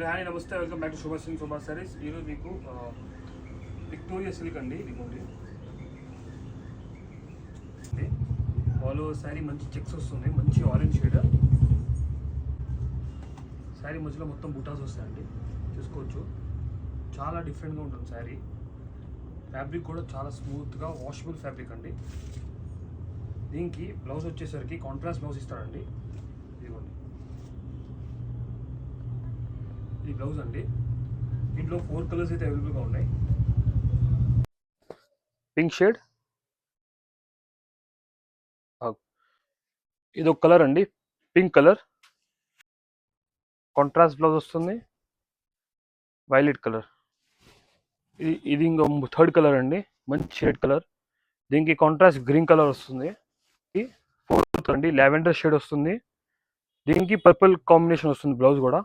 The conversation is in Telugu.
హాయ్ నమస్తే, వెల్కమ్ బ్యాక్ టు శుభ సింగ్ శుభ సారీస్. ఈరోజు మీకు విక్టోరియా సిల్క్ అండి. ఇదిగోండి ఆల్ ఓవర్ శారీ మంచి చెక్స్ వస్తుంది, మంచి ఆరెంజ్ షేడ్. శారీ మధ్యలో మొత్తం బుటాస్ వస్తాయండి, చూసుకోవచ్చు. చాలా డిఫరెంట్గా ఉంటుంది శారీ. ఫ్యాబ్రిక్ కూడా చాలా స్మూత్గా వాషబుల్ ఫ్యాబ్రిక్ అండి. దీనికి బ్లౌజ్ వచ్చేసరికి కాంట్రాస్ట్ బ్లౌజ్ ఇస్తాడండి. ఇదిగోండి ఈ బ్లౌజ్ అండి. దీంట్లో 4 కలర్స్ అయితే అవైలబుల్గా ఉన్నాయి. పింక్ షేడ్, ఇది ఒక కలర్ అండి, పింక్ కలర్. కాంట్రాస్ట్ బ్లౌజ్ వస్తుంది, వైలెట్ కలర్. ఇది ఇంకో 3rd కలర్ అండి, మంచి రెడ్ కలర్. దీనికి కాంట్రాస్ట్ గ్రీన్ కలర్ వస్తుంది. 4th అండి, లావెండర్ షేడ్ వస్తుంది. దీనికి పర్పుల్ కాంబినేషన్ వస్తుంది బ్లౌజ్ కూడా.